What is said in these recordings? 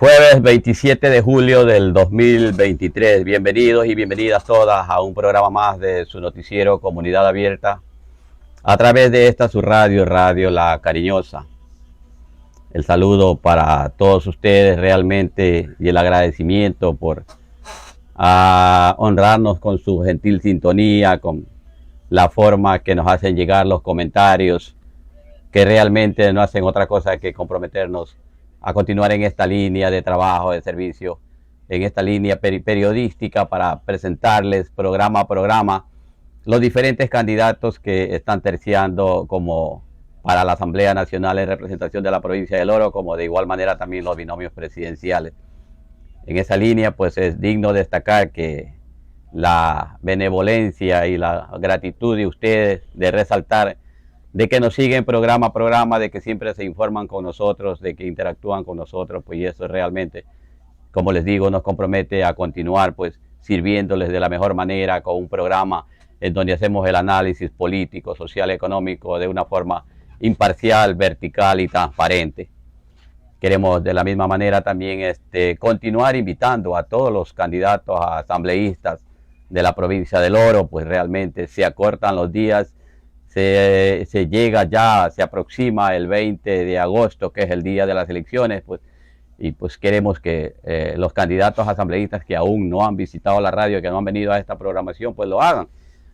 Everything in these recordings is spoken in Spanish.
Jueves 27 de julio del 2023. Bienvenidos y bienvenidas todas a un programa más de su noticiero Comunidad Abierta a través de esta su radio, Radio La Cariñosa. El saludo para todos ustedes realmente y el agradecimiento por honrarnos con su gentil sintonía, con la forma que nos hacen llegar los comentarios, que realmente no hacen otra cosa que comprometernos a continuar en esta línea de trabajo, de servicio, en esta línea periodística para presentarles programa a programa los diferentes candidatos que están terciando como para la Asamblea Nacional en representación de la provincia del Oro, como de igual manera también los binomios presidenciales. En esa línea pues es digno destacar que la benevolencia y la gratitud de ustedes de resaltar de que nos siguen programa a programa, de que siempre se informan con nosotros, de que interactúan con nosotros, pues y eso realmente, como les digo, nos compromete a continuar pues sirviéndoles de la mejor manera con un programa en donde hacemos el análisis político, social, económico de una forma imparcial, vertical y transparente. Queremos de la misma manera también continuar invitando a todos los candidatos a asambleístas de la provincia del Oro, pues realmente se acortan los días. Se llega ya, se aproxima el 20 de agosto, que es el día de las elecciones, pues, y pues queremos que los candidatos asambleístas que aún no han visitado la radio, que no han venido a esta programación, pues lo hagan.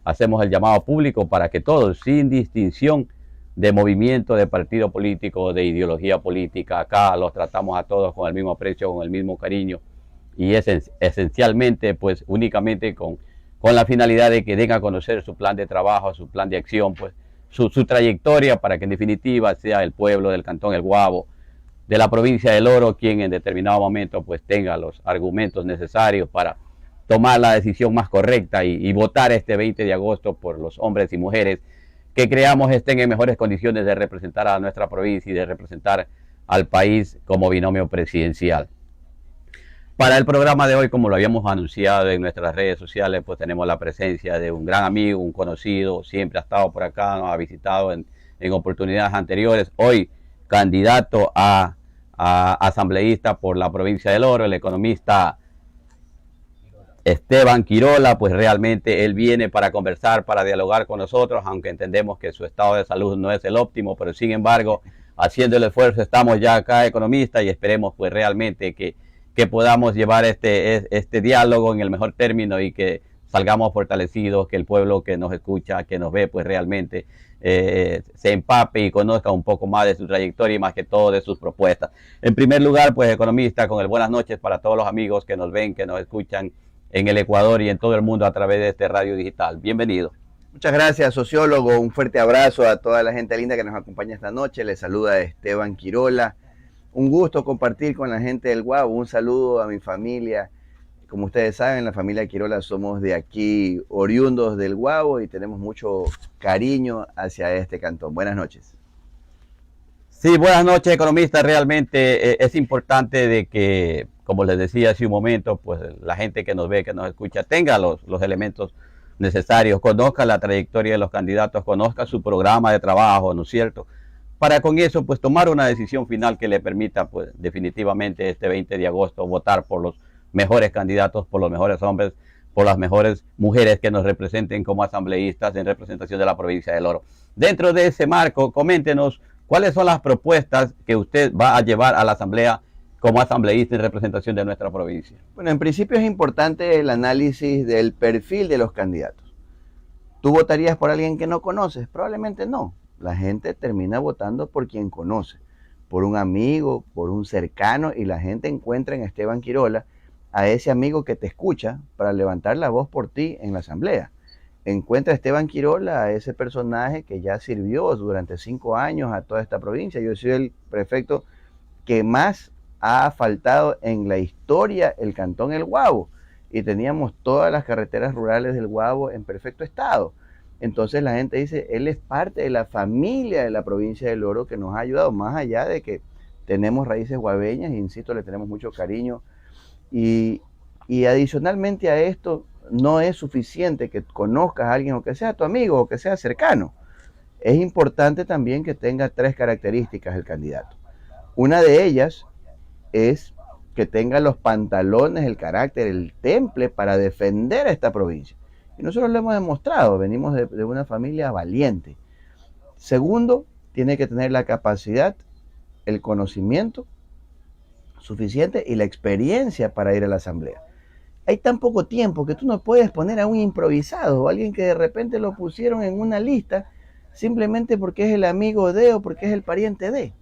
Hacemos el llamado público para que todos, sin distinción de movimiento, de partido político, de ideología política, acá los tratamos a todos con el mismo aprecio, con el mismo cariño, y es esencialmente, pues únicamente con la finalidad de que den a conocer su plan de trabajo, su plan de acción, pues su trayectoria, para que en definitiva sea el pueblo del Cantón El Guabo, de la provincia del Oro, quien en determinado momento pues tenga los argumentos necesarios para tomar la decisión más correcta y votar este 20 de agosto por los hombres y mujeres que creamos estén en mejores condiciones de representar a nuestra provincia y de representar al país como binomio presidencial. Para el programa de hoy, como lo habíamos anunciado en nuestras redes sociales, pues tenemos la presencia de un gran amigo, un conocido, siempre ha estado por acá, nos ha visitado en oportunidades anteriores. Hoy, candidato a asambleísta por la provincia del Oro, el economista Esteban Quirola, pues realmente él viene para conversar, para dialogar con nosotros, aunque entendemos que su estado de salud no es el óptimo, pero sin embargo, haciendo el esfuerzo, estamos ya acá, economista, y esperemos pues realmente que podamos llevar este diálogo en el mejor término y que salgamos fortalecidos, que el pueblo que nos escucha, que nos ve, pues realmente se empape y conozca un poco más de su trayectoria y más que todo de sus propuestas. En primer lugar, pues economista, con el buenas noches para todos los amigos que nos ven, que nos escuchan en el Ecuador y en todo el mundo a través de este radio digital. Bienvenido. Muchas gracias, sociólogo. Un fuerte abrazo a toda la gente linda que nos acompaña esta noche. Les saluda Esteban Quirola. Un gusto compartir con la gente del Guabo. Un saludo a mi familia. Como ustedes saben, la familia Quirola somos de aquí, oriundos del Guabo, y tenemos mucho cariño hacia este cantón. Buenas noches. Sí, buenas noches, economista. Realmente es importante de que, como les decía hace un momento, pues la gente que nos ve, que nos escucha, tenga los elementos necesarios, conozca la trayectoria de los candidatos, conozca su programa de trabajo, ¿no es cierto?, para con eso pues tomar una decisión final que le permita pues definitivamente este 20 de agosto votar por los mejores candidatos, por los mejores hombres, por las mejores mujeres que nos representen como asambleístas en representación de la provincia del Oro. Dentro de ese marco, coméntenos cuáles son las propuestas que usted va a llevar a la asamblea como asambleísta en representación de nuestra provincia. Bueno, en principio es importante el análisis del perfil de los candidatos. ¿Tú votarías por alguien que no conoces? Probablemente no. La gente termina votando por quien conoce, por un amigo, por un cercano, y la gente encuentra en Esteban Quirola a ese amigo que te escucha para levantar la voz por ti en la asamblea. Encuentra a Esteban Quirola a ese personaje que ya sirvió durante 5 años a toda esta provincia. Yo soy el prefecto que más ha faltado en la historia el Cantón El Guabo, y teníamos todas las carreteras rurales del Guabo en perfecto estado. Entonces la gente dice, él es parte de la familia de la provincia del Oro que nos ha ayudado, más allá de que tenemos raíces guabeñas, insisto, le tenemos mucho cariño. Y adicionalmente a esto, no es suficiente que conozcas a alguien o que sea tu amigo o que sea cercano. Es importante también que tenga 3 características el candidato. Una de ellas es que tenga los pantalones, el carácter, el temple para defender a esta provincia. Y nosotros lo hemos demostrado, venimos de una familia valiente. Segundo, tiene que tener la capacidad, el conocimiento suficiente y la experiencia para ir a la asamblea. Hay tan poco tiempo que tú no puedes poner a un improvisado o alguien que de repente lo pusieron en una lista simplemente porque es el amigo de o porque es el pariente de.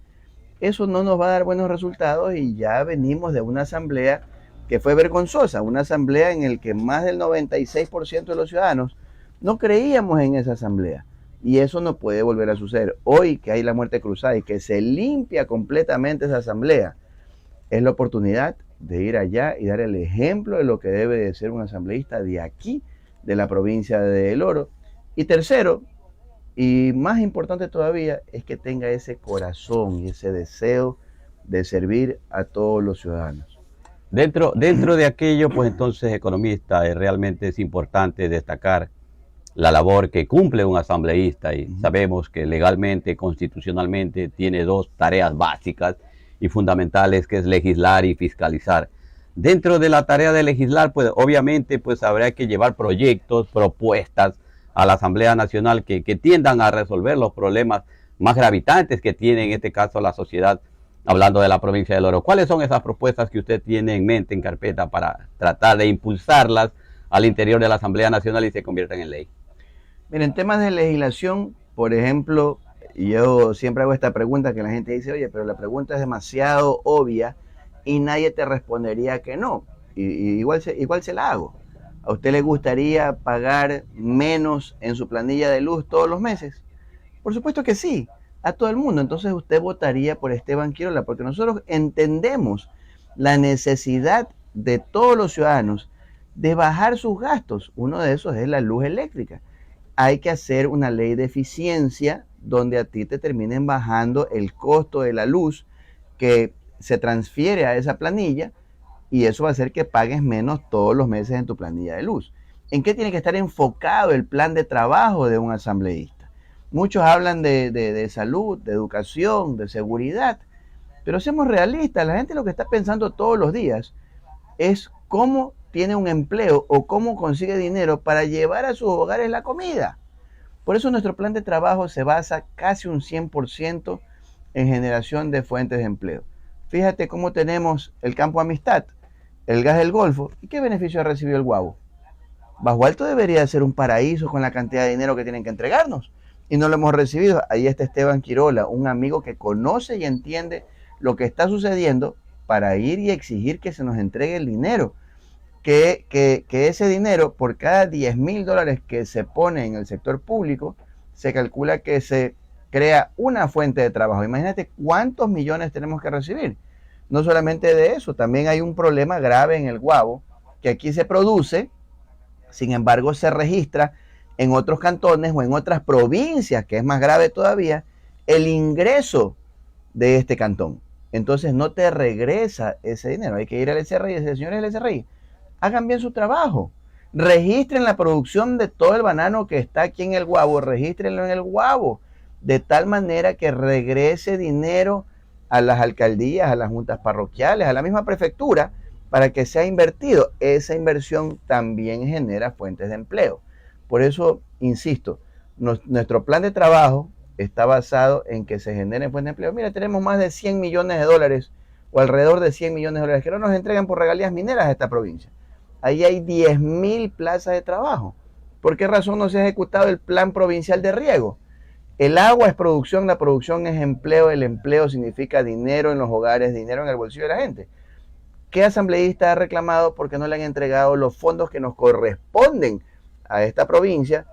Eso no nos va a dar buenos resultados y ya venimos de una asamblea que fue vergonzosa, una asamblea en la que más del 96% de los ciudadanos no creíamos en esa asamblea. Y eso no puede volver a suceder. Hoy que hay la muerte cruzada y que se limpia completamente esa asamblea, es la oportunidad de ir allá y dar el ejemplo de lo que debe de ser un asambleísta de aquí, de la provincia de El Oro. Y tercero, y más importante todavía, es que tenga ese corazón y ese deseo de servir a todos los ciudadanos. Dentro de aquello, pues entonces, economista, realmente es importante destacar la labor que cumple un asambleísta y sabemos que legalmente, constitucionalmente, tiene dos tareas básicas y fundamentales, que es legislar y fiscalizar. Dentro de la tarea de legislar, pues obviamente pues habrá que llevar proyectos, propuestas a la Asamblea Nacional que tiendan a resolver los problemas más gravitantes que tiene en este caso la sociedad, hablando de la provincia del Oro. ¿Cuáles son esas propuestas que usted tiene en mente, en carpeta, para tratar de impulsarlas al interior de la Asamblea Nacional y se conviertan en ley? Miren, en temas de legislación, por ejemplo, yo siempre hago esta pregunta que la gente dice, oye, pero la pregunta es demasiado obvia y nadie te respondería que no. Y igual se la hago. ¿A usted le gustaría pagar menos en su planilla de luz todos los meses? Por supuesto que sí, a todo el mundo. Entonces usted votaría por Esteban Quirola, porque nosotros entendemos la necesidad de todos los ciudadanos de bajar sus gastos. Uno de esos es la luz eléctrica. Hay que hacer una ley de eficiencia donde a ti te terminen bajando el costo de la luz que se transfiere a esa planilla, y eso va a hacer que pagues menos todos los meses en tu planilla de luz. ¿En qué tiene que estar enfocado el plan de trabajo de un asambleísta? Muchos hablan de salud, de educación, de seguridad, pero seamos realistas, la gente lo que está pensando todos los días es cómo tiene un empleo o cómo consigue dinero para llevar a sus hogares la comida. Por eso nuestro plan de trabajo se basa casi un 100% en generación de fuentes de empleo. Fíjate cómo tenemos el Campo Amistad, el gas del Golfo. ¿Y qué beneficio ha recibido el Guabo? Bajo Alto debería ser un paraíso con la cantidad de dinero que tienen que entregarnos. Y no lo hemos recibido. Ahí está Esteban Quirola, un amigo que conoce y entiende lo que está sucediendo para ir y exigir que se nos entregue el dinero. Que ese dinero, por cada $10,000 que se pone en el sector público, se calcula que se crea una fuente de trabajo. Imagínate cuántos millones tenemos que recibir. No solamente de eso, también hay un problema grave en el Guabo, que aquí se produce, sin embargo se registra en otros cantones o en otras provincias, que es más grave todavía, el ingreso de este cantón. Entonces no te regresa ese dinero. Hay que ir al SRI y decir, señores del SRI, hagan bien su trabajo. Registren la producción de todo el banano que está aquí en el Guabo, regístrenlo en el Guabo, de tal manera que regrese dinero a las alcaldías, a las juntas parroquiales, a la misma prefectura, para que sea invertido. Esa inversión también genera fuentes de empleo. Por eso, insisto, nuestro plan de trabajo está basado en que se generen fuentes de empleo. Mira, tenemos más de $100 millones o alrededor de $100 millones que no nos entregan por regalías mineras a esta provincia. Ahí hay 10,000 plazas de trabajo. ¿Por qué razón no se ha ejecutado el plan provincial de riego? El agua es producción, la producción es empleo, el empleo significa dinero en los hogares, dinero en el bolsillo de la gente. ¿Qué asambleísta ha reclamado porque no le han entregado los fondos que nos corresponden a esta provincia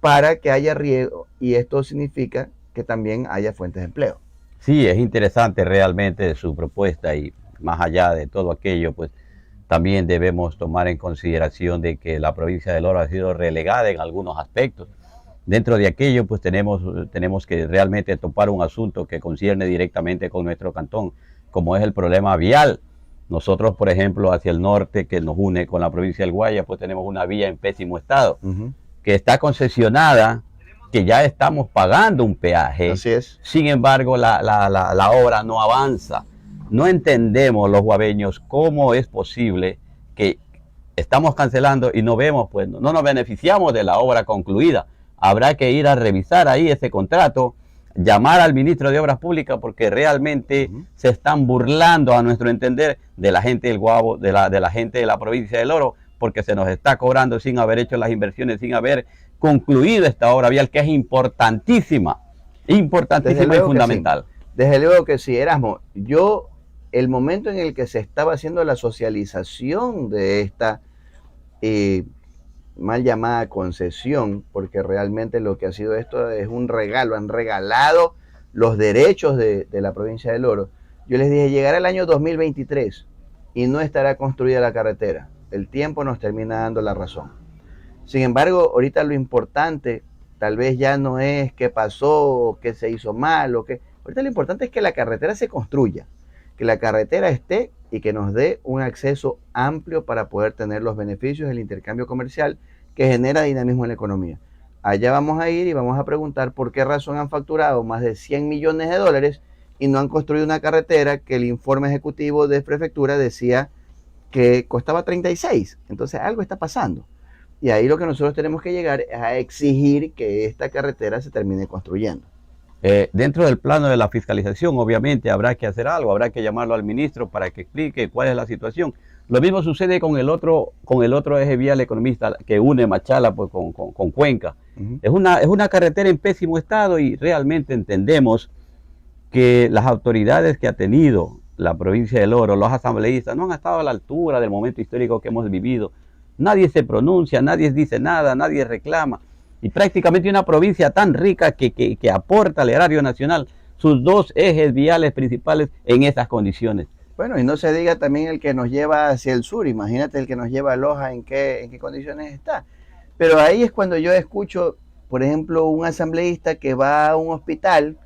para que haya riego? Y esto significa que también haya fuentes de empleo. Sí, es interesante realmente su propuesta, y más allá de todo aquello, pues también debemos tomar en consideración de que la provincia del Oro ha sido relegada en algunos aspectos. Dentro de aquello, pues tenemos que realmente topar un asunto que concierne directamente con nuestro cantón, como es el problema vial. Nosotros, por ejemplo, hacia el norte, que nos une con la provincia del Guaya, pues tenemos una vía en pésimo estado, que está concesionada, que ya estamos pagando un peaje. Así es. Sin embargo, la obra no avanza. No entendemos los guabeños cómo es posible que estamos cancelando y no vemos, pues no nos beneficiamos de la obra concluida. Habrá que ir a revisar ahí ese contrato, llamar al ministro de Obras Públicas, porque realmente se están burlando, a nuestro entender, de la gente del Guabo, de la gente de la provincia del Oro, porque se nos está cobrando sin haber hecho las inversiones, sin haber concluido esta obra vial, que es importantísima y fundamental. Sí. Desde luego que sí, Erasmo. El momento en el que se estaba haciendo la socialización de esta mal llamada concesión, porque realmente lo que ha sido esto es un regalo, han regalado los derechos de la provincia del Oro. Yo les dije, llegará el año 2023 y no estará construida la carretera. El tiempo nos termina dando la razón. Sin embargo, ahorita lo importante tal vez ya no es qué pasó, qué se hizo mal, ahorita lo importante es que la carretera se construya, que la carretera esté y que nos dé un acceso amplio para poder tener los beneficios del intercambio comercial que genera dinamismo en la economía. Allá vamos a ir y vamos a preguntar por qué razón han facturado más de 100 millones de dólares y no han construido una carretera que el informe ejecutivo de prefectura decía que costaba 36. Entonces algo está pasando. Y ahí lo que nosotros tenemos que llegar es a exigir que esta carretera se termine construyendo. Dentro del plano de la fiscalización, obviamente habrá que hacer algo, habrá que llamarlo al ministro para que explique cuál es la situación. Lo mismo sucede con el otro eje vial economista que une Machala pues, con Cuenca. Es una carretera en pésimo estado y realmente entendemos que las autoridades que ha tenido la provincia del Oro, los asambleístas, no han estado a la altura del momento histórico que hemos vivido. Nadie se pronuncia, nadie dice nada, nadie reclama. Y prácticamente una provincia tan rica que aporta al erario nacional sus dos ejes viales principales en estas condiciones. Bueno, y no se diga también el que nos lleva hacia el sur. Imagínate el que nos lleva a Loja, en qué condiciones está. Pero ahí es cuando yo escucho, por ejemplo, un asambleísta que va a un hospital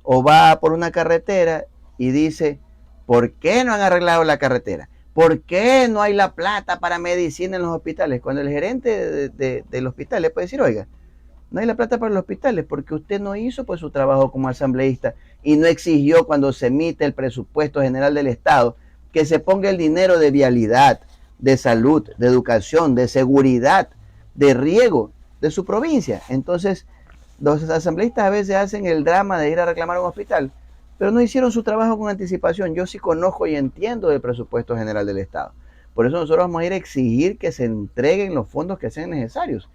o va por una carretera y dice, ¿por qué no han arreglado la carretera? ¿Por qué no hay la plata para medicina en los hospitales? Cuando el gerente del hospital le puede decir, oiga, no hay la plata para los hospitales porque usted no hizo pues su trabajo como asambleísta y no exigió cuando se emite el presupuesto general del Estado que se ponga el dinero de vialidad, de salud, de educación, de seguridad, de riego de su provincia. Entonces, los asambleístas a veces hacen el drama de ir a reclamar a un hospital, pero no hicieron su trabajo con anticipación. Yo sí conozco y entiendo del presupuesto general del Estado. Por eso nosotros vamos a ir a exigir que se entreguen los fondos que sean necesarios.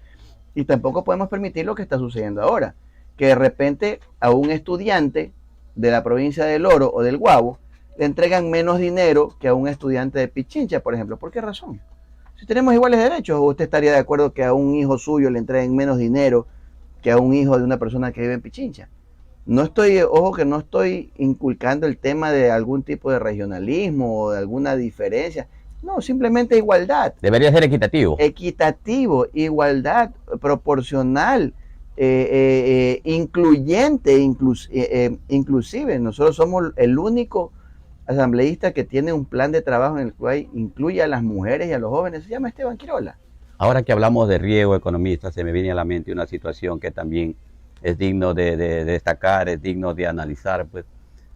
Y tampoco podemos permitir lo que está sucediendo ahora, que de repente a un estudiante de la provincia del Oro o del Guabo le entregan menos dinero que a un estudiante de Pichincha, por ejemplo. ¿Por qué razón? Si tenemos iguales derechos, ¿usted estaría de acuerdo que a un hijo suyo le entreguen menos dinero que a un hijo de una persona que vive en Pichincha? Ojo que no estoy inculcando el tema de algún tipo de regionalismo o de alguna diferencia. No, simplemente igualdad. Debería ser equitativo. Equitativo, igualdad, proporcional, incluyente, inclusive. Nosotros somos el único asambleísta que tiene un plan de trabajo en el cual incluye a las mujeres y a los jóvenes. Se llama Esteban Quirola. Ahora que hablamos de riego economista, se me viene a la mente una situación que también es digno de destacar, es digno de analizar. Pues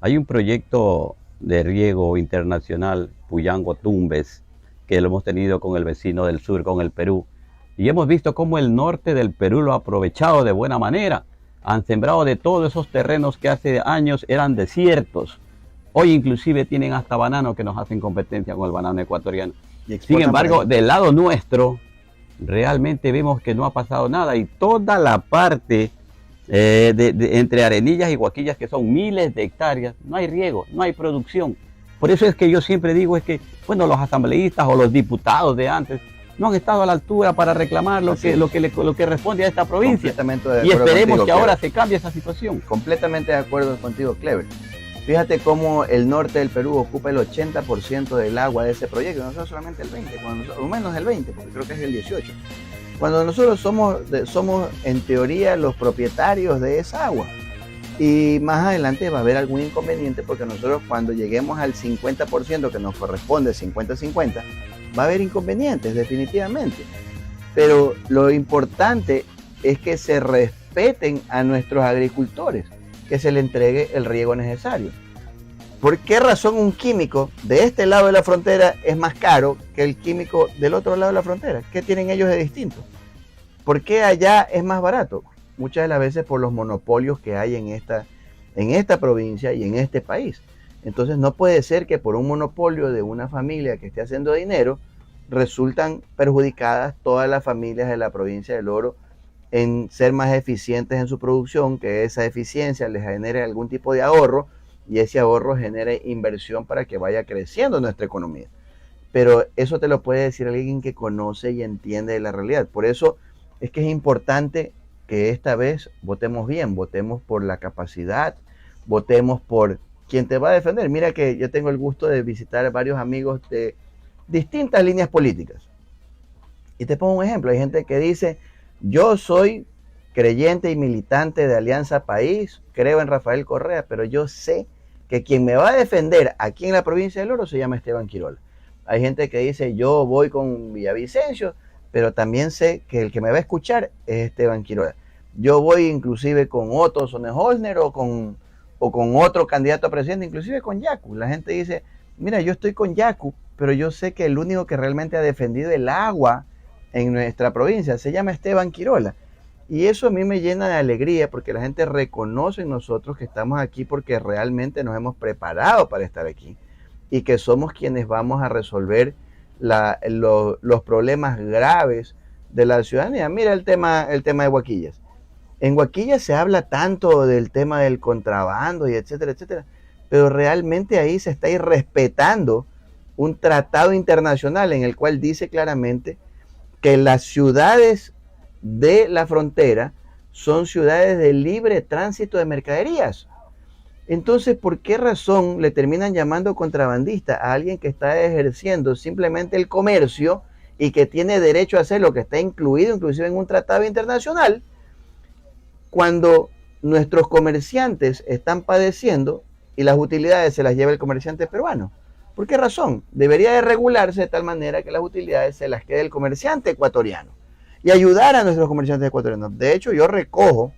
hay un proyecto de riego internacional, Puyango-Tumbes, que lo hemos tenido con el vecino del sur, con el Perú, y hemos visto cómo el norte del Perú lo ha aprovechado de buena manera. Han sembrado de todos esos terrenos que hace años eran desiertos. Hoy inclusive tienen hasta banano que nos hacen competencia con el banano ecuatoriano. Sin embargo, del lado nuestro, realmente vemos que no ha pasado nada y toda la parte entre Arenillas y Huaquillas, que son miles de hectáreas, no hay riego, no hay producción. Por eso es que yo siempre digo, es que, bueno, los asambleístas o los diputados de antes no han estado a la altura para reclamar lo que responde a esta provincia. Y esperemos que ahora se cambie esa situación. Completamente de acuerdo contigo, Clever. Fíjate cómo el norte del Perú ocupa el 80% del agua de ese proyecto, nosotros solamente el 20%, o menos del 20%, porque creo que es el 18%. Cuando nosotros somos en teoría los propietarios de esa agua. Y más adelante va a haber algún inconveniente porque nosotros cuando lleguemos al 50% que nos corresponde 50-50, va a haber inconvenientes definitivamente. Pero lo importante es que se respeten a nuestros agricultores, que se le entregue el riego necesario. ¿Por qué razón un químico de este lado de la frontera es más caro que el químico del otro lado de la frontera? ¿Qué tienen ellos de distinto? ¿Por qué allá es más barato? Muchas de las veces por los monopolios que hay en esta provincia y en este país. Entonces no puede ser que por un monopolio de una familia que esté haciendo dinero, resultan perjudicadas todas las familias de la provincia del Oro en ser más eficientes en su producción, que esa eficiencia les genere algún tipo de ahorro y ese ahorro genere inversión para que vaya creciendo nuestra economía. Pero eso te lo puede decir alguien que conoce y entiende la realidad. Por eso es que es importante que esta vez votemos bien, votemos por la capacidad, votemos por quien te va a defender. Mira que yo tengo el gusto de visitar a varios amigos de distintas líneas políticas. Y te pongo un ejemplo, hay gente que dice, yo soy creyente y militante de Alianza País, creo en Rafael Correa, pero yo sé que quien me va a defender aquí en la provincia del Oro se llama Esteban Quirola. Hay gente que dice, yo voy con Villavicencio, pero también sé que el que me va a escuchar es Esteban Quirola. Yo voy inclusive con Otto Sonnenholzner o con otro candidato a presidente, inclusive con Yacu. La gente dice, mira, yo estoy con Yacu, pero yo sé que el único que realmente ha defendido el agua en nuestra provincia se llama Esteban Quirola. Y eso a mí me llena de alegría porque la gente reconoce en nosotros que estamos aquí porque realmente nos hemos preparado para estar aquí y que somos quienes vamos a resolver los problemas graves de la ciudadanía. Mira el tema de Huaquillas. En Huaquillas se habla tanto del tema del contrabando y etcétera, etcétera, pero realmente ahí se está irrespetando un tratado internacional en el cual dice claramente que las ciudades de la frontera son ciudades de libre tránsito de mercaderías. Entonces, ¿por qué razón le terminan llamando contrabandista a alguien que está ejerciendo simplemente el comercio y que tiene derecho a hacer lo que está incluido inclusive en un tratado internacional, cuando nuestros comerciantes están padeciendo y las utilidades se las lleva el comerciante peruano? ¿Por qué razón? Debería de regularse de tal manera que las utilidades se las quede el comerciante ecuatoriano y ayudar a nuestros comerciantes ecuatorianos. De hecho, yo recojo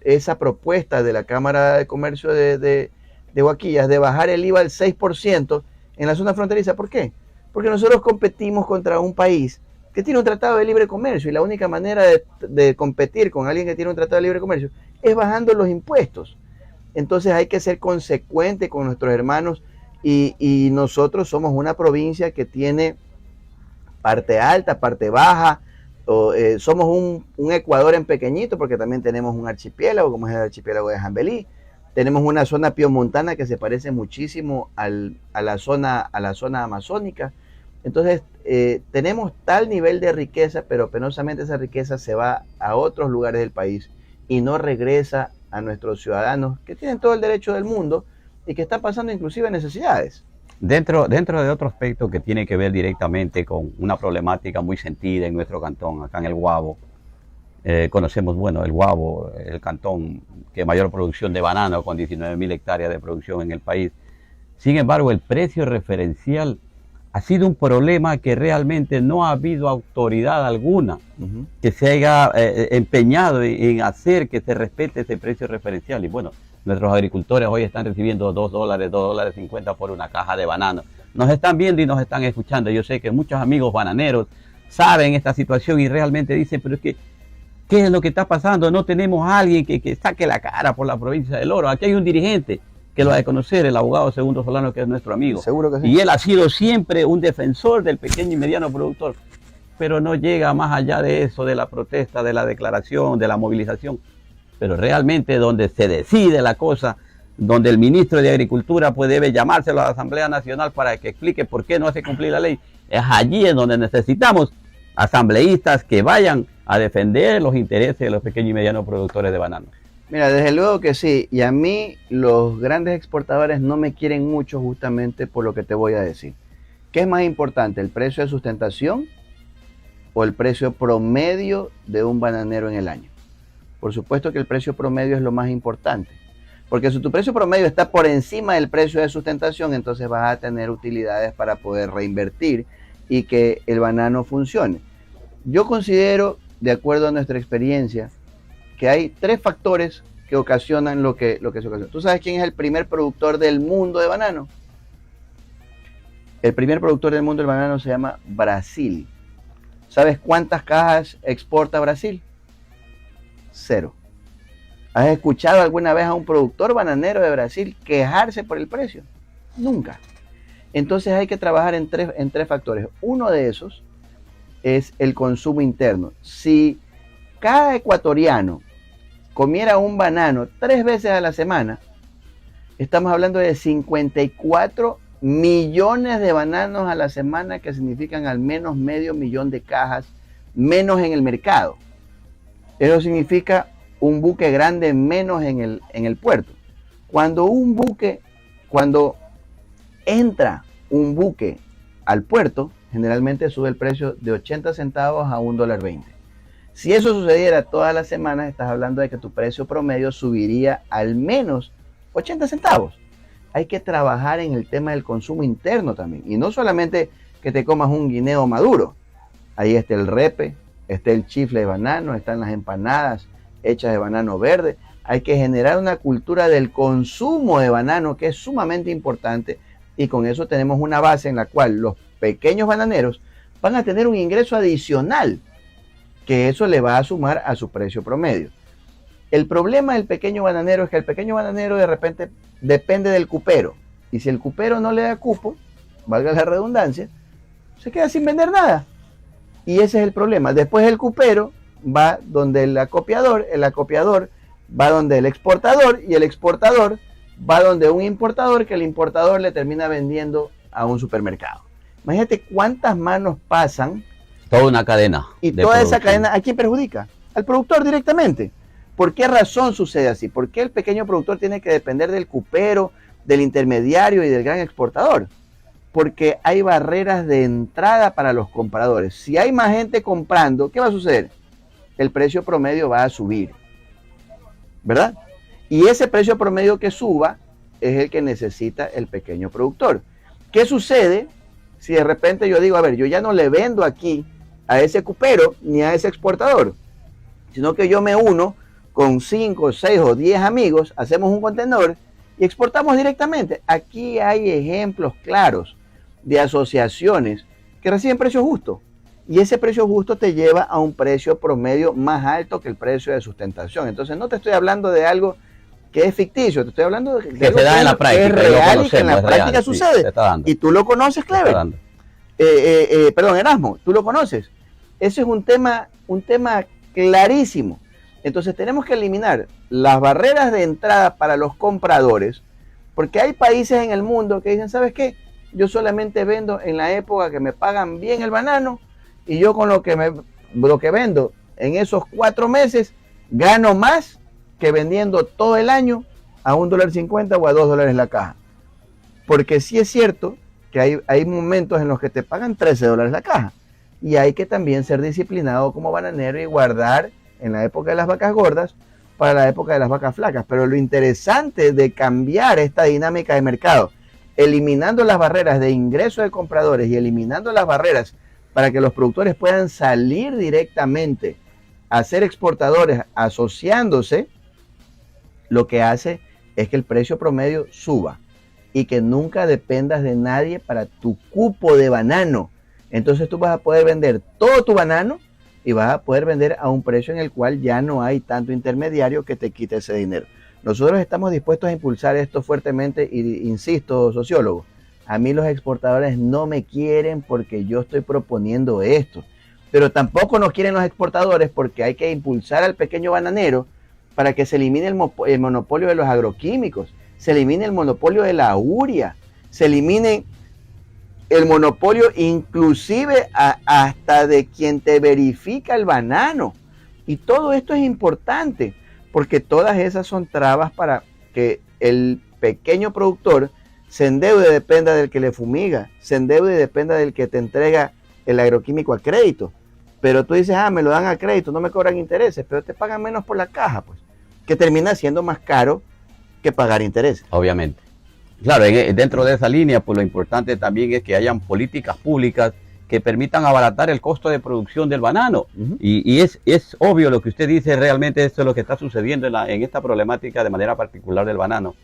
esa propuesta de la Cámara de Comercio de Huaquillas de bajar el IVA al 6% en la zona fronteriza. ¿Por qué? Porque nosotros competimos contra un país que tiene un tratado de libre comercio y la única manera de competir con alguien que tiene un tratado de libre comercio es bajando los impuestos. Entonces hay que ser consecuente con nuestros hermanos y nosotros somos una provincia que tiene parte alta, parte baja. Somos un Ecuador en pequeñito porque también tenemos un archipiélago como es el archipiélago de Jambelí. Tenemos una zona piemontana que se parece muchísimo a la zona amazónica. Entonces tenemos tal nivel de riqueza, pero penosamente esa riqueza se va a otros lugares del país y no regresa a nuestros ciudadanos que tienen todo el derecho del mundo y que están pasando inclusive necesidades. Dentro de otro aspecto que tiene que ver directamente con una problemática muy sentida en nuestro cantón, acá en el Guabo, conocemos, bueno, el Guabo, el cantón que mayor producción de banano, con 19.000 hectáreas de producción en el país. Sin embargo, el precio referencial ha sido un problema que realmente no ha habido autoridad alguna que se haya empeñado en hacer que se respete ese precio referencial. Y bueno, nuestros agricultores hoy están recibiendo $2.50 por una caja de banano. Nos están viendo y nos están escuchando. Yo sé que muchos amigos bananeros saben esta situación y realmente dicen, pero es que, ¿qué es lo que está pasando? No tenemos a alguien que saque la cara por la provincia del Oro. Aquí hay un dirigente que lo ha de conocer, el abogado Segundo Solano, que es nuestro amigo. Seguro que sí. Y él ha sido siempre un defensor del pequeño y mediano productor, pero no llega más allá de eso, de la protesta, de la declaración, de la movilización. Pero realmente donde se decide la cosa, donde el ministro de Agricultura debe llamárselo a la Asamblea Nacional para que explique por qué no hace cumplir la ley, es allí en donde necesitamos asambleístas que vayan a defender los intereses de los pequeños y medianos productores de banano. Mira, desde luego que sí, y a mí los grandes exportadores no me quieren mucho justamente por lo que te voy a decir. ¿Qué es más importante, el precio de sustentación o el precio promedio de un bananero en el año? Por supuesto que el precio promedio es lo más importante, porque si tu precio promedio está por encima del precio de sustentación, entonces vas a tener utilidades para poder reinvertir y que el banano funcione. Yo considero, de acuerdo a nuestra experiencia, que hay tres factores que ocasionan lo que se ocasiona. ¿Tú sabes quién es el primer productor del mundo de banano? El primer productor del mundo del banano se llama Brasil. ¿Sabes cuántas cajas exporta Brasil? 0. ¿Has escuchado alguna vez a un productor bananero de Brasil quejarse por el precio? Nunca. Entonces hay que trabajar en tres factores. Uno de esos es el consumo interno. Si cada ecuatoriano comiera un banano 3 veces a la semana, estamos hablando de 54 millones de bananos a la semana, que significan al menos 500.000 de cajas menos en el mercado. Eso significa un buque grande menos en el puerto. Cuando entra un buque al puerto, generalmente sube el precio de 80 centavos a $1.20. Si eso sucediera todas las semanas, estás hablando de que tu precio promedio subiría al menos 80 centavos. Hay que trabajar en el tema del consumo interno también. Y no solamente que te comas un guineo maduro. Ahí está el repe, está el chifle de banano, están las empanadas hechas de banano verde. Hay que generar una cultura del consumo de banano, que es sumamente importante. Y con eso tenemos una base en la cual los pequeños bananeros van a tener un ingreso adicional, que eso le va a sumar a su precio promedio. El problema del pequeño bananero es que el pequeño bananero de repente depende del cupero. Y si el cupero no le da cupo, valga la redundancia, se queda sin vender nada. Y ese es el problema. Después el cupero va donde el acopiador va donde el exportador, y el exportador va donde un importador, que el importador le termina vendiendo a un supermercado. Imagínate cuántas manos pasan. Toda una cadena. Y toda esa cadena, ¿a quién perjudica? Al productor directamente. ¿Por qué razón sucede así? ¿Por qué el pequeño productor tiene que depender del cupero, del intermediario y del gran exportador? Porque hay barreras de entrada para los compradores. Si hay más gente comprando, ¿qué va a suceder? El precio promedio va a subir, ¿verdad? Y ese precio promedio que suba es el que necesita el pequeño productor. ¿Qué sucede si de repente yo digo, a ver, yo ya no le vendo aquí a ese cupero ni a ese exportador, sino que yo me uno con 5, 6 o 10 amigos, hacemos un contenedor y exportamos directamente? Aquí hay ejemplos claros de asociaciones que reciben precio justo, y ese precio justo te lleva a un precio promedio más alto que el precio de sustentación. Entonces no te estoy hablando de algo que es ficticio, te estoy hablando de que se da en la práctica, es real y que en la práctica sucede. Y tú lo conoces, Clever. Perdón, Erasmo, tú lo conoces. Ese es un tema clarísimo. Entonces tenemos que eliminar las barreras de entrada para los compradores, porque hay países en el mundo que dicen, ¿sabes qué? Yo solamente vendo en la época que me pagan bien el banano, y yo con lo que vendo en esos 4 meses gano más que vendiendo todo el año a $1.50 o a $2 la caja. Porque sí es cierto que hay momentos en los que te pagan $13 la caja, y hay que también ser disciplinado como bananero y guardar en la época de las vacas gordas para la época de las vacas flacas. Pero lo interesante de cambiar esta dinámica de mercado, eliminando las barreras de ingreso de compradores y eliminando las barreras para que los productores puedan salir directamente a ser exportadores asociándose, lo que hace es que el precio promedio suba y que nunca dependas de nadie para tu cupo de banano. Entonces tú vas a poder vender todo tu banano y vas a poder vender a un precio en el cual ya no hay tanto intermediario que te quite ese dinero. Nosotros estamos dispuestos a impulsar esto fuertemente y insisto, sociólogo, a mí los exportadores no me quieren porque yo estoy proponiendo esto, pero tampoco nos quieren los exportadores porque hay que impulsar al pequeño bananero para que se elimine el monopolio de los agroquímicos, se elimine el monopolio de la urea, se elimine el monopolio inclusive hasta de quien te verifica el banano. Y todo esto es importante porque todas esas son trabas para que el pequeño productor se endeude y dependa del que le fumiga, se endeude y dependa del que te entrega el agroquímico a crédito. Pero tú dices, me lo dan a crédito, no me cobran intereses, pero te pagan menos por la caja, pues, que termina siendo más caro que pagar intereses. Obviamente. Claro, dentro de esa línea, pues lo importante también es que hayan políticas públicas que permitan abaratar el costo de producción del banano. Y es obvio lo que usted dice, realmente esto es lo que está sucediendo en esta problemática de manera particular del banano.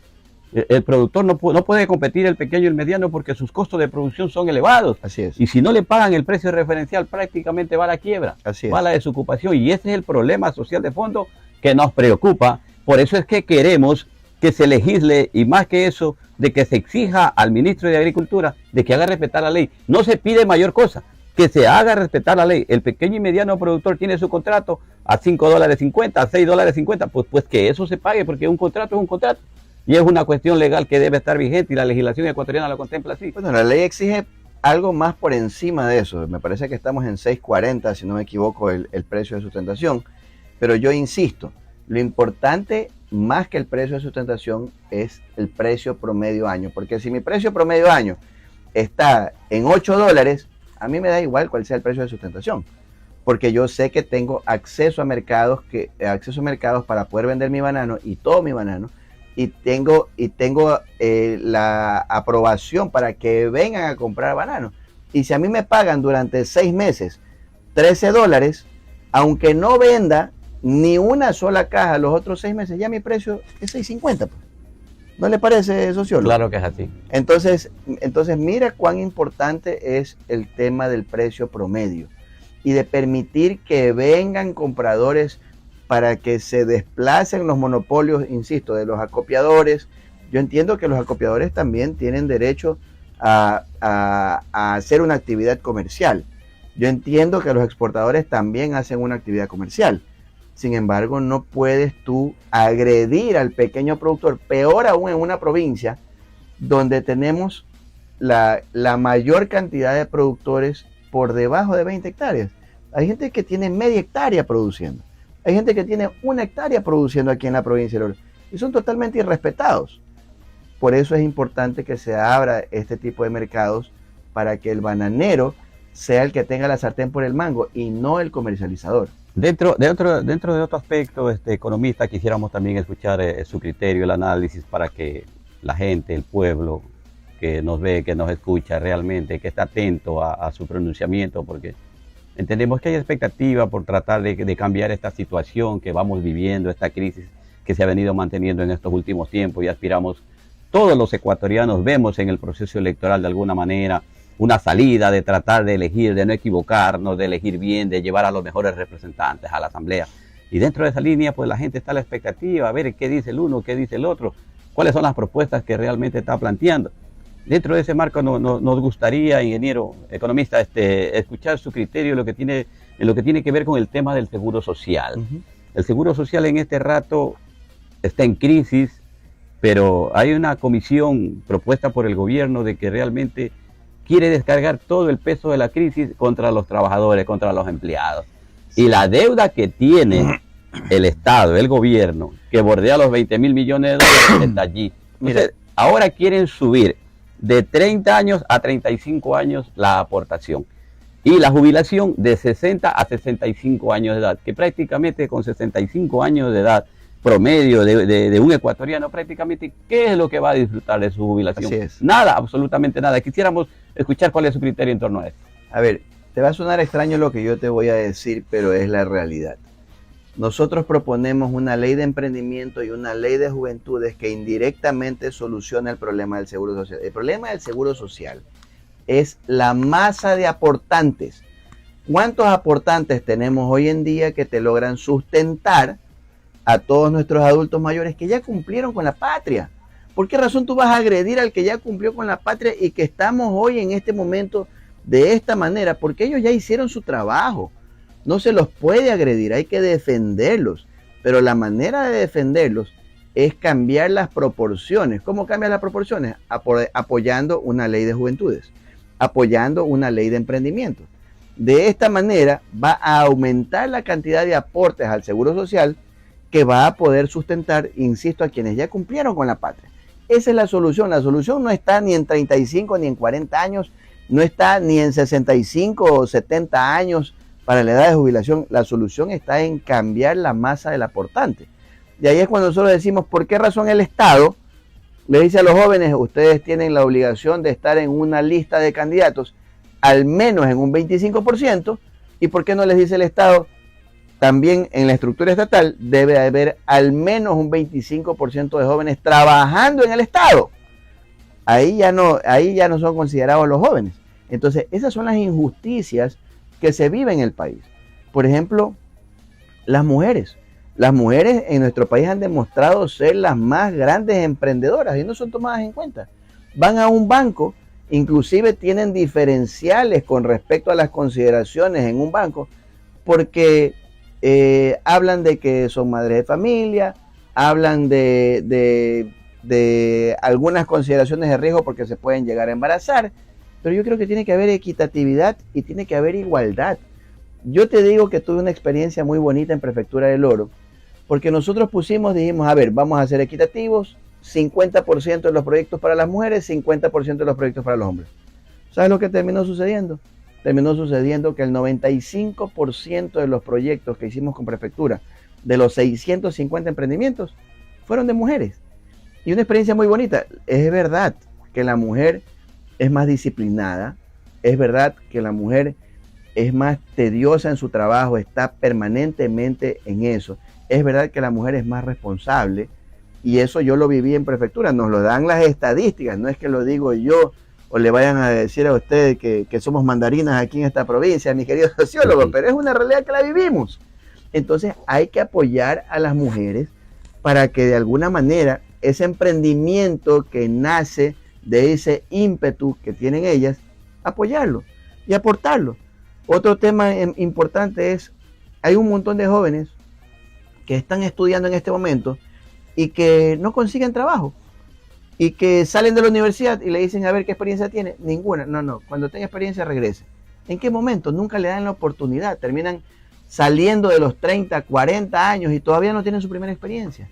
El productor no puede competir el pequeño y el mediano porque sus costos de producción son elevados. Así es. Y si no le pagan el precio referencial, prácticamente va a la quiebra, va a la desocupación. Y ese es el problema social de fondo que nos preocupa. Por eso es que queremos que se legisle, y más que eso, de que se exija al ministro de Agricultura de que haga respetar la ley. No se pide mayor cosa, que se haga respetar la ley. El pequeño y mediano productor tiene su contrato a $5.50, a $6.50, pues que eso se pague, porque un contrato es un contrato. Y es una cuestión legal que debe estar vigente y la legislación ecuatoriana lo contempla así. Bueno, la ley exige algo más por encima de eso. Me parece que estamos en 6.40, si no me equivoco, el precio de sustentación. Pero yo insisto, lo importante más que el precio de sustentación es el precio promedio año. Porque si mi precio promedio año está en $8, a mí me da igual cuál sea el precio de sustentación. Porque yo sé que tengo acceso a mercados para poder vender mi banano y todo mi banano. Y tengo la aprobación para que vengan a comprar banano. Y si a mí me pagan durante 6 meses $13, aunque no venda ni una sola caja los otros 6 meses, ya mi precio es $6.50. Pues. ¿No le parece, sociólogo? Claro que es así. Entonces mira cuán importante es el tema del precio promedio y de permitir que vengan compradores para que se desplacen los monopolios, insisto, de los acopiadores. Yo entiendo que los acopiadores también tienen derecho a hacer una actividad comercial. Yo entiendo que los exportadores también hacen una actividad comercial. Sin embargo, no puedes tú agredir al pequeño productor, peor aún en una provincia donde tenemos la mayor cantidad de productores por debajo de 20 hectáreas. Hay gente que tiene media hectárea produciendo. Hay gente que tiene 1 hectárea produciendo aquí en la provincia de Oro y son totalmente irrespetados. Por eso es importante que se abra este tipo de mercados para que el bananero sea el que tenga la sartén por el mango y no el comercializador. Dentro de otro aspecto, economista, quisiéramos también escuchar su criterio, el análisis para que la gente, el pueblo que nos ve, que nos escucha realmente, que está atento a su pronunciamiento, porque entendemos que hay expectativa por tratar de cambiar esta situación que vamos viviendo, esta crisis que se ha venido manteniendo en estos últimos tiempos, y aspiramos, todos los ecuatorianos vemos en el proceso electoral de alguna manera una salida de tratar de elegir, de no equivocarnos, de elegir bien, de llevar a los mejores representantes a la asamblea. Y dentro de esa línea, pues la gente está a la expectativa, a ver qué dice el uno, qué dice el otro, cuáles son las propuestas que realmente está planteando. Dentro de ese marco nos gustaría, ingeniero, economista, escuchar su criterio en lo que tiene que ver con el tema del seguro social. El seguro social en este rato está en crisis, pero hay una comisión propuesta por el gobierno de que realmente quiere descargar todo el peso de la crisis contra los trabajadores, contra los empleados. Y la deuda que tiene el Estado, el gobierno, que bordea los 20.000 millones de dólares, está allí. Entonces, ahora quieren subir de 30 años a 35 años la aportación y la jubilación de 60 a 65 años de edad, que prácticamente con 65 años de edad promedio de un ecuatoriano, prácticamente, ¿qué es lo que va a disfrutar de su jubilación? Así es. Nada, absolutamente nada. Quisiéramos escuchar cuál es su criterio en torno a esto. A ver, te va a sonar extraño lo que yo te voy a decir, pero es la realidad. Nosotros proponemos una ley de emprendimiento y una ley de juventudes que indirectamente soluciona el problema del seguro social. El problema del seguro social es la masa de aportantes. ¿Cuántos aportantes tenemos hoy en día que te logran sustentar a todos nuestros adultos mayores que ya cumplieron con la patria? ¿Por qué razón tú vas a agredir al que ya cumplió con la patria y que estamos hoy en este momento de esta manera? Porque ellos ya hicieron su trabajo. No se los puede agredir, hay que defenderlos. Pero la manera de defenderlos es cambiar las proporciones. ¿Cómo cambian las proporciones? Apoyando una ley de juventudes, apoyando una ley de emprendimiento. De esta manera va a aumentar la cantidad de aportes al seguro social que va a poder sustentar, insisto, a quienes ya cumplieron con la patria. Esa es la solución. La solución no está ni en 35 ni en 40 años, no está ni en 65 o 70 años para la edad de jubilación. La solución está en cambiar la masa del aportante. Y ahí es cuando nosotros decimos, ¿por qué razón el Estado le dice a los jóvenes, ustedes tienen la obligación de estar en una lista de candidatos? al menos en un 25%, y por qué no les dice el Estado, también en la estructura estatal debe haber al menos un 25% de jóvenes trabajando en el Estado. Ahí ya no son considerados los jóvenes. Entonces, esas son las injusticias que se viven en el país. Por ejemplo, las mujeres. Las mujeres en nuestro país han demostrado ser las más grandes emprendedoras y no son tomadas en cuenta. Van a un banco, inclusive tienen diferenciales con respecto a las consideraciones en un banco, porque hablan de que son madres de familia, hablan de algunas consideraciones de riesgo porque se pueden llegar a embarazar, pero yo creo que tiene que haber equitatividad y tiene que haber igualdad. Yo te digo que tuve una experiencia muy bonita en Prefectura del Oro, porque nosotros dijimos, a ver, vamos a ser equitativos, 50% de los proyectos para las mujeres, 50% de los proyectos para los hombres. ¿Sabes lo que terminó sucediendo? Terminó sucediendo que el 95% de los proyectos que hicimos con Prefectura, de los 650 emprendimientos, fueron de mujeres. Y una experiencia muy bonita. Es verdad que la mujer es más disciplinada, es verdad que la mujer es más tediosa en su trabajo, está permanentemente en eso. Es verdad que la mujer es más responsable, y eso yo lo viví en Prefectura, nos lo dan las estadísticas, no es que lo digo yo o le vayan a decir a ustedes que somos mandarinas aquí en esta provincia, mi querido sociólogo, pero es una realidad que la vivimos. Entonces hay que apoyar a las mujeres para que de alguna manera ese emprendimiento que nace de ese ímpetu que tienen ellas, apoyarlo y aportarlo. Otro tema importante es, hay un montón de jóvenes que están estudiando en este momento y que no consiguen trabajo y que salen de la universidad y le dicen, a ver, ¿qué experiencia tiene? Ninguna. No, cuando tenga experiencia regrese. ¿En qué momento? Nunca le dan la oportunidad. Terminan saliendo de los 30, 40 años y todavía no tienen su primera experiencia.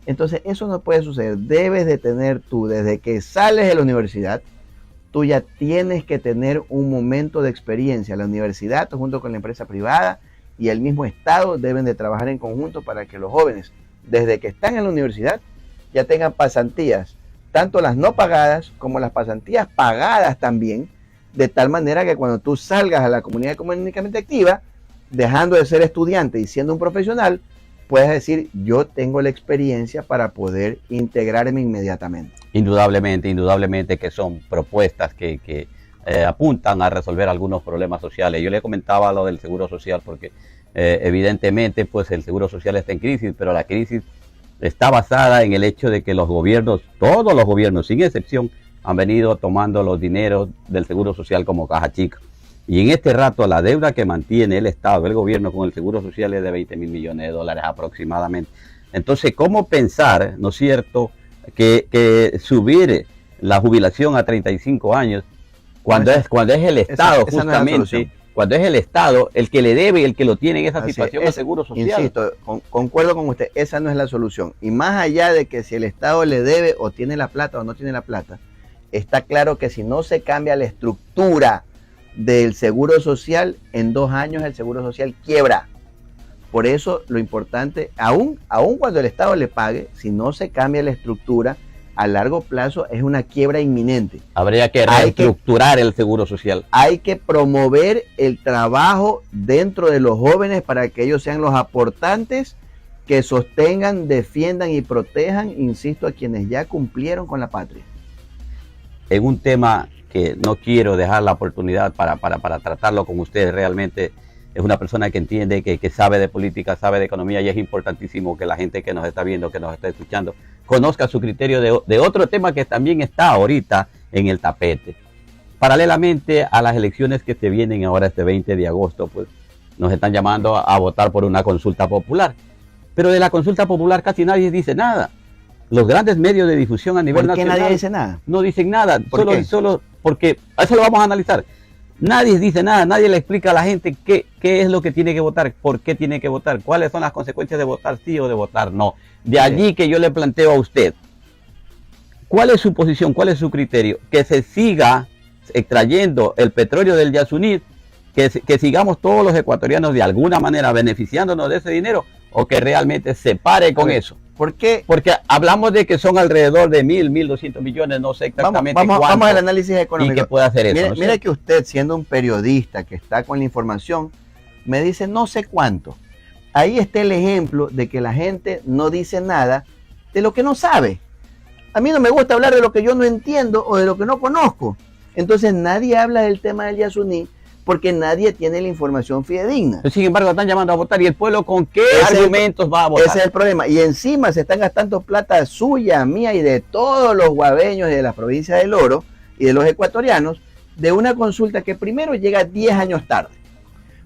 Entonces eso no puede suceder. Debes de tener tú, desde que sales de la universidad, tú ya tienes que tener un momento de experiencia. La universidad, junto con la empresa privada y el mismo Estado, deben de trabajar en conjunto para que los jóvenes, desde que están en la universidad, ya tengan pasantías, tanto las no pagadas como las pasantías pagadas también, de tal manera que cuando tú salgas a la comunidad económicamente activa, dejando de ser estudiante y siendo un profesional, puedes decir, yo tengo la experiencia para poder integrarme inmediatamente. Indudablemente que son propuestas que apuntan a resolver algunos problemas sociales. Yo le comentaba lo del seguro social porque evidentemente pues el seguro social está en crisis, pero la crisis está basada en el hecho de que los gobiernos, todos los gobiernos sin excepción, han venido tomando los dineros del seguro social como caja chica. Y en este rato la deuda que mantiene el Estado, el gobierno con el seguro social es de 20 mil millones de dólares aproximadamente. Entonces, ¿cómo pensar, no es cierto, que subir la jubilación a 35 años cuando es el Estado justamente, cuando es el Estado el que le debe y el que lo tiene en esa situación al seguro social? Insisto, concuerdo con usted, esa no es la solución. Y más allá de que si el Estado le debe o tiene la plata o no tiene la plata, está claro que si no se cambia la estructura del seguro social, en 2 años el seguro social quiebra. Por eso lo importante, aún cuando el Estado le pague, si no se cambia la estructura, a largo plazo es una quiebra inminente. Habría que reestructurar el seguro social. Hay que promover el trabajo dentro de los jóvenes para que ellos sean los aportantes que sostengan, defiendan y protejan, insisto, a quienes ya cumplieron con la patria. En un tema que no quiero dejar la oportunidad para tratarlo con ustedes, realmente es una persona que entiende, que sabe de política, sabe de economía, y es importantísimo que la gente que nos está viendo, que nos está escuchando, conozca su criterio de otro tema que también está ahorita en el tapete. Paralelamente a las elecciones que se vienen ahora este 20 de agosto, pues nos están llamando a votar por una consulta popular. Pero de la consulta popular casi nadie dice nada. Los grandes medios de difusión a nivel nacional... ¿Por qué nadie dice nada? No dicen nada, solo porque eso lo vamos a analizar. Nadie dice nada, nadie le explica a la gente qué es lo que tiene que votar, por qué tiene que votar, cuáles son las consecuencias de votar sí o de votar no. De allí que yo le planteo a usted, ¿cuál es su posición, cuál es su criterio? Que se siga extrayendo el petróleo del Yasuní, que sigamos todos los ecuatorianos de alguna manera beneficiándonos de ese dinero, o que realmente se pare con eso. ¿Por qué? Porque hablamos de que son alrededor de 1.200 millones, no sé exactamente vamos cuánto al análisis económico. y que puede hacer eso. Mire, ¿no? mire que usted, siendo un periodista que está con la información, me dice no sé cuánto. Ahí está el ejemplo de que la gente no dice nada de lo que no sabe. A mí no me gusta hablar de lo que yo no entiendo o de lo que no conozco. Entonces nadie habla del tema del Yasuní porque nadie tiene la información fidedigna. Sin embargo, están llamando a votar. ¿Y el pueblo con qué argumentos va a votar? Ese es el problema. Y encima se están gastando plata suya, mía y de todos los guabeños de la provincia del Oro y de los ecuatorianos de una consulta que primero llega 10 años tarde.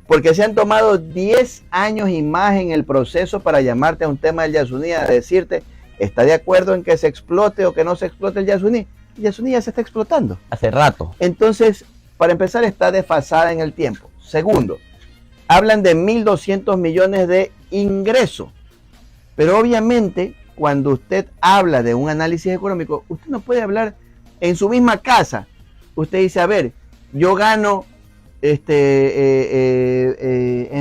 Porque se han tomado 10 años y más en el proceso para llamarte a un tema del Yasuní, a decirte, ¿está de acuerdo en que se explote o que no se explote el Yasuní? El Yasuní ya se está explotando. Hace rato. Entonces, para empezar, está desfasada en el tiempo. Segundo, hablan de 1.200 millones de ingresos. Pero obviamente, cuando usted habla de un análisis económico, usted no puede hablar en su misma casa. Usted dice, a ver, yo gano en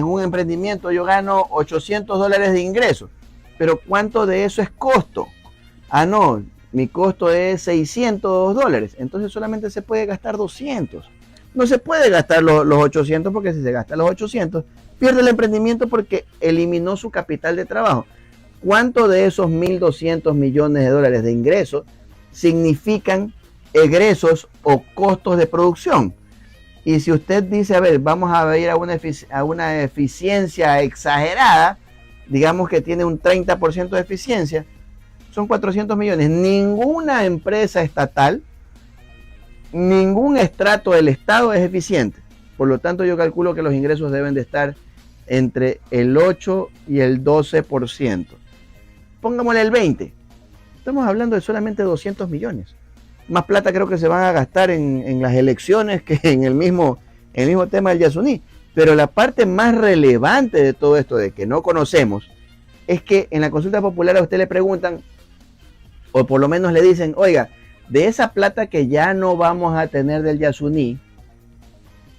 un emprendimiento, yo gano $800 de ingresos. Pero ¿cuánto de eso es costo? Ah, no, mi costo es $600. Entonces solamente se puede gastar 200. No se puede gastar los 800 porque si se gasta los 800, pierde el emprendimiento porque eliminó su capital de trabajo. ¿Cuánto de esos 1.200 millones de dólares de ingresos significan egresos o costos de producción? Y si usted dice, a ver, vamos a ir a una eficiencia exagerada, digamos que tiene un 30% de eficiencia, son 400 millones. Ninguna empresa estatal, ningún estrato del Estado es eficiente. Por lo tanto, yo calculo que los ingresos deben de estar entre el 8 y el 12%. Pongámosle el 20%. Estamos hablando de solamente 200 millones. Más plata creo que se van a gastar en las elecciones que en el mismo tema del Yasuní. Pero la parte más relevante de todo esto, de que no conocemos, es que en la consulta popular a usted le preguntan, o por lo menos le dicen, oiga, de esa plata que ya no vamos a tener del Yasuní,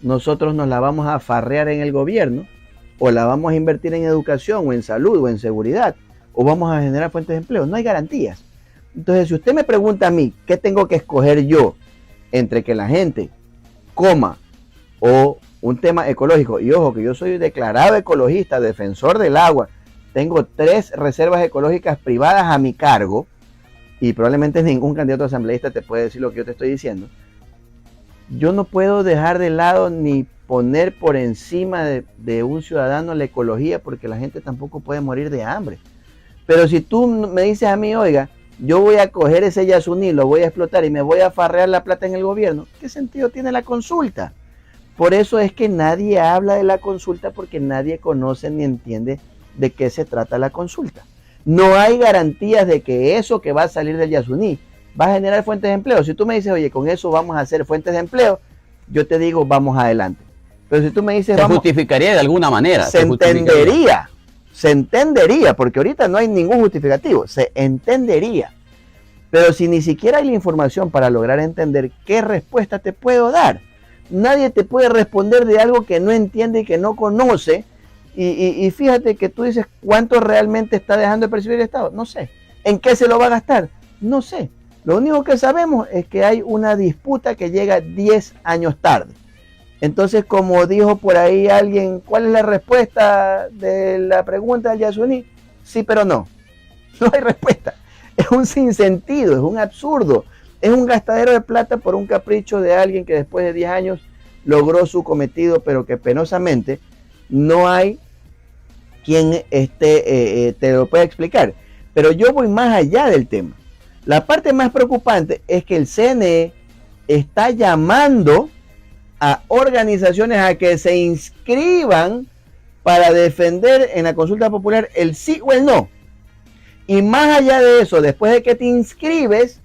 nosotros nos la vamos a farrear en el gobierno, o la vamos a invertir en educación, o en salud, o en seguridad, o vamos a generar fuentes de empleo. No hay garantías. Entonces, si usted me pregunta a mí, ¿qué tengo que escoger yo entre que la gente coma o un tema ecológico? Y ojo, que yo soy declarado ecologista, defensor del agua. Tengo 3 reservas ecológicas privadas a mi cargo y probablemente ningún candidato asambleísta te puede decir lo que yo te estoy diciendo. Yo no puedo dejar de lado ni poner por encima de un ciudadano la ecología porque la gente tampoco puede morir de hambre. Pero si tú me dices a mí, oiga, yo voy a coger ese Yasuní, lo voy a explotar y me voy a farrear la plata en el gobierno, ¿qué sentido tiene la consulta? Por eso es que nadie habla de la consulta porque nadie conoce ni entiende de qué se trata la consulta. No hay garantías de que eso que va a salir del Yasuní va a generar fuentes de empleo. Si tú me dices, oye, con eso vamos a hacer fuentes de empleo, yo te digo, vamos adelante. Pero si tú me dices, se justificaría de alguna manera. Se entendería, porque ahorita no hay ningún justificativo, se entendería. Pero si ni siquiera hay la información para lograr entender, ¿qué respuesta te puedo dar? Nadie te puede responder de algo que no entiende y que no conoce. Y fíjate que tú dices, ¿cuánto realmente está dejando de percibir el Estado? No sé. ¿En qué se lo va a gastar? No sé. Lo único que sabemos es que hay una disputa que llega 10 años tarde. Entonces, como dijo por ahí alguien, ¿cuál es la respuesta de la pregunta del Yasuní? Sí, pero no. No hay respuesta. Es un sinsentido, es un absurdo. Es un gastadero de plata por un capricho de alguien que después de 10 años logró su cometido, pero que penosamente no hay quien te lo pueda explicar. Pero yo voy más allá del tema. La parte más preocupante es que el CNE está llamando a organizaciones a que se inscriban para defender en la consulta popular el sí o el no. Y más allá de eso, después de que te inscribes,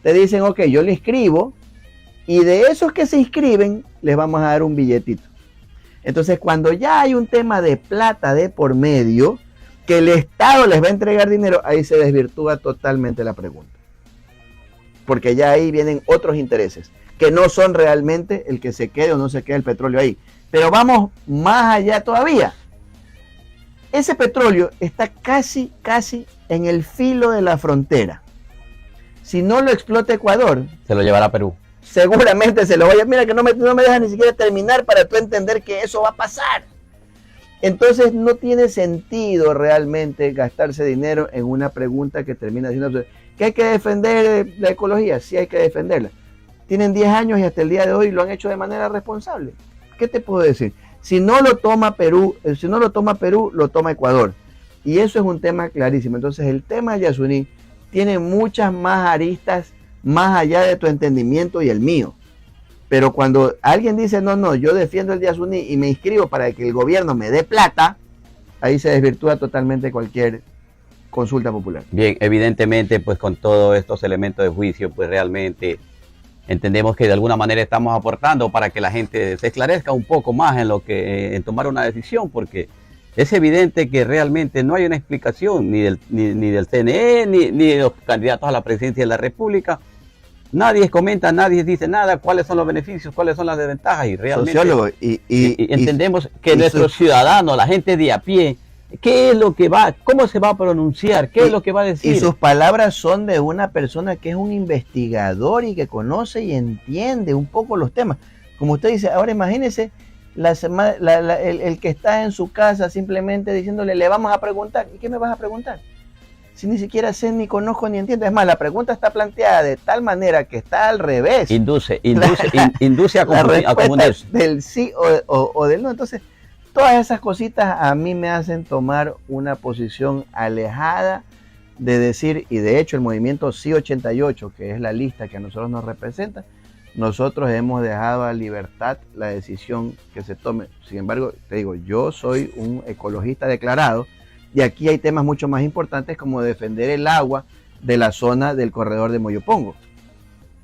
te dicen, ok, yo le inscribo, y de esos que se inscriben, les vamos a dar un billetito. Entonces, cuando ya hay un tema de plata de por medio, que el Estado les va a entregar dinero, ahí se desvirtúa totalmente la pregunta. Porque ya ahí vienen otros intereses, que no son realmente el que se quede o no se quede el petróleo ahí. Pero vamos más allá todavía. Ese petróleo está casi en el filo de la frontera. Si no lo explota Ecuador, se lo llevará a Perú. Seguramente se lo vaya. Mira que no me dejas ni siquiera terminar para tú entender que eso va a pasar. Entonces no tiene sentido realmente gastarse dinero en una pregunta que termina siendo que hay que defender la ecología. Sí hay que defenderla. Tienen 10 años y hasta el día de hoy lo han hecho de manera responsable. ¿Qué te puedo decir? Si no lo toma Perú, lo toma Ecuador. Y eso es un tema clarísimo. Entonces el tema del Yasuní tiene muchas más aristas más allá de tu entendimiento y el mío. Pero cuando alguien dice, no, yo defiendo el Yasuní y me inscribo para que el gobierno me dé plata, ahí se desvirtúa totalmente cualquier consulta popular. Bien, evidentemente, pues con todos estos elementos de juicio, pues realmente entendemos que de alguna manera estamos aportando para que la gente se esclarezca un poco más en tomar una decisión, porque es evidente que realmente no hay una explicación ni del CNE, ni de los candidatos a la presidencia de la República. Nadie comenta, nadie dice nada, cuáles son los beneficios, cuáles son las desventajas, y realmente sociólogo, y entendemos que nuestros ciudadanos, la gente de a pie, ¿qué es lo que va, cómo se va a pronunciar, qué es lo que va a decir? Y sus palabras son de una persona que es un investigador y que conoce y entiende un poco los temas. Como usted dice, ahora imagínese el que está en su casa simplemente diciéndole, le vamos a preguntar. ¿Y qué me vas a preguntar? Si ni siquiera sé, ni conozco, ni entiendo. Es más, la pregunta está planteada de tal manera que está al revés. Induce a confundirse. Del sí o del no. Entonces, todas esas cositas a mí me hacen tomar una posición alejada de decir, y de hecho el movimiento Sí 88, que es la lista que a nosotros nos representa, nosotros hemos dejado a libertad la decisión que se tome. Sin embargo, te digo, yo soy un ecologista declarado, y aquí hay temas mucho más importantes como defender el agua de la zona del corredor de Moyopongo,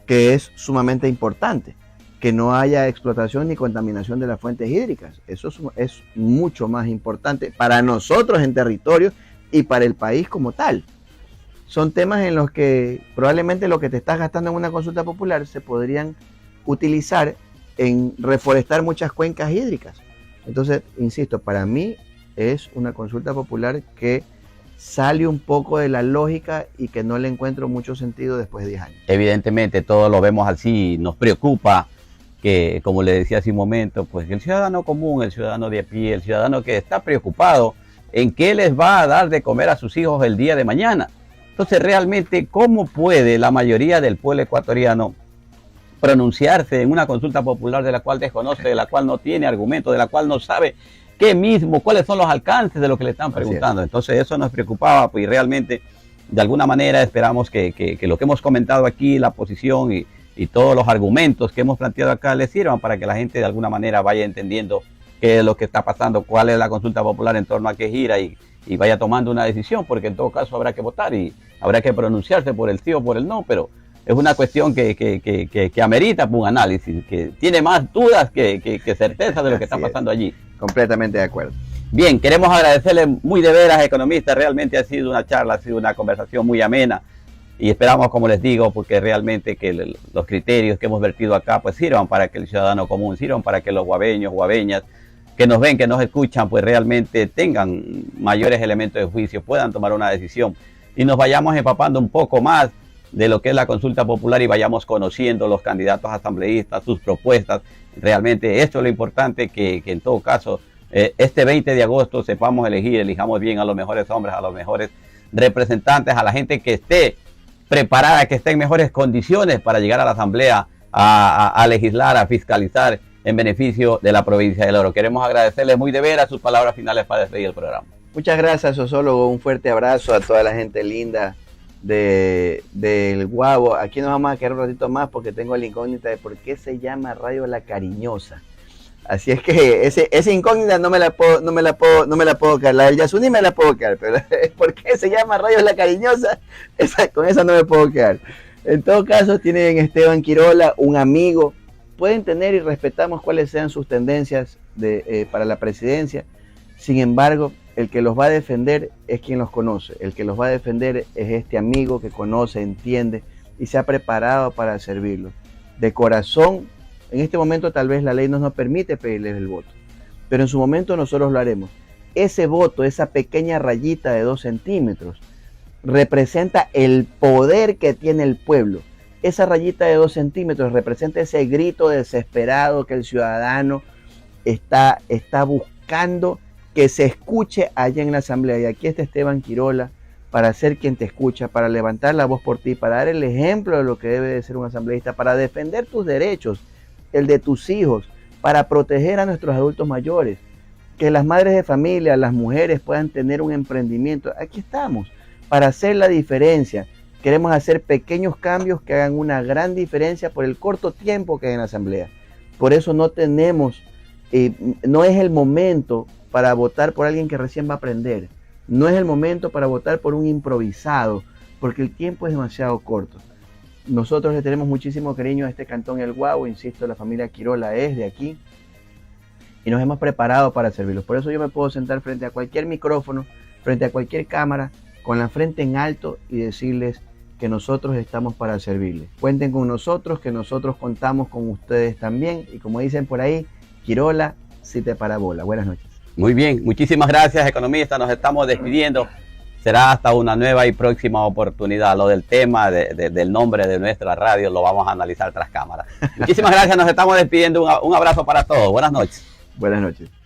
que es sumamente importante, que no haya explotación ni contaminación de las fuentes hídricas. Eso es mucho más importante para nosotros en territorio y para el país como tal. Son temas en los que probablemente lo que te estás gastando en una consulta popular se podrían utilizar en reforestar muchas cuencas hídricas. Entonces, insisto, para mí es una consulta popular que sale un poco de la lógica y que no le encuentro mucho sentido después de 10 años. Evidentemente todos lo vemos así, nos preocupa que, como le decía hace un momento, pues el ciudadano común, el ciudadano de a pie, el ciudadano que está preocupado en qué les va a dar de comer a sus hijos el día de mañana. Entonces realmente, ¿cómo puede la mayoría del pueblo ecuatoriano pronunciarse en una consulta popular de la cual desconoce, de la cual no tiene argumentos, de la cual no sabe cuáles son los alcances de lo que le están preguntando? Entonces eso nos preocupaba, pues, y realmente de alguna manera esperamos que lo que hemos comentado aquí, la posición y todos los argumentos que hemos planteado acá les sirvan para que la gente de alguna manera vaya entendiendo qué es lo que está pasando, cuál es la consulta popular, en torno a qué gira, y vaya tomando una decisión, porque en todo caso habrá que votar y habrá que pronunciarse por el sí o por el no, pero es una cuestión que amerita un análisis, que tiene más dudas que certeza de lo que está pasando allí. Completamente de acuerdo. Bien, queremos agradecerle muy de veras, economista. Realmente ha sido una charla, ha sido una conversación muy amena, y esperamos, como les digo, porque realmente que los criterios que hemos vertido acá pues sirvan para que el ciudadano común, sirvan para que los guabeños, guabeñas, que nos ven, que nos escuchan, pues realmente tengan mayores elementos de juicio, puedan tomar una decisión y nos vayamos empapando un poco más de lo que es la consulta popular y vayamos conociendo los candidatos asambleístas, sus propuestas. Realmente esto es lo importante, que en todo caso este 20 de agosto sepamos elijamos bien a los mejores hombres, a los mejores representantes, a la gente que esté preparada, que esté en mejores condiciones para llegar a la asamblea a legislar, a fiscalizar en beneficio de la provincia del Oro. Queremos agradecerles muy de veras sus palabras finales para despedir el programa. Muchas gracias, sociólogo. Un fuerte abrazo a toda la gente linda del Guabo. Aquí nos vamos a quedar un ratito más porque tengo la incógnita de por qué se llama Radio La Cariñosa. Así es que esa incógnita no me la puedo quedar. La del Yasuní me la puedo quedar, pero ¿por qué se llama Radio La Cariñosa? Con esa no me puedo quedar. En todo caso, tienen Esteban Quirola, un amigo. Pueden tener y respetamos cuáles sean sus tendencias para la presidencia. Sin embargo, el que los va a defender es quien los conoce. El que los va a defender es este amigo que conoce, entiende y se ha preparado para servirlos. De corazón, en este momento tal vez la ley no nos permite pedirles el voto, pero en su momento nosotros lo haremos. ese voto, esa pequeña rayita de 2 centímetros, representa el poder que tiene el pueblo. Esa rayita de 2 centímetros representa ese grito desesperado que el ciudadano está buscando que se escuche allá en la asamblea. Y aquí está Esteban Quirola para ser quien te escucha, para levantar la voz por ti, para dar el ejemplo de lo que debe de ser un asambleísta, para defender tus derechos, el de tus hijos, para proteger a nuestros adultos mayores, que las madres de familia, las mujeres puedan tener un emprendimiento. Aquí estamos para hacer la diferencia. Queremos hacer pequeños cambios que hagan una gran diferencia por el corto tiempo que hay en la asamblea. Por eso no es el momento para votar por alguien que recién va a aprender. No es el momento para votar por un improvisado, porque el tiempo es demasiado corto. Nosotros le tenemos muchísimo cariño a este cantón El Guagua, insisto, la familia Quirola es de aquí y nos hemos preparado para servirlos. Por eso yo me puedo sentar frente a cualquier micrófono, frente a cualquier cámara, con la frente en alto y decirles que nosotros estamos para servirles. Cuenten con nosotros, que nosotros contamos con ustedes también. Y como dicen por ahí, Quirola, si te parabola. Buenas noches. Muy bien, muchísimas gracias, economista. Nos estamos despidiendo. Será hasta una nueva y próxima oportunidad. Lo del tema del nombre de nuestra radio lo vamos a analizar tras cámara. Muchísimas gracias, nos estamos despidiendo. Un abrazo para todos. Buenas noches. Buenas noches.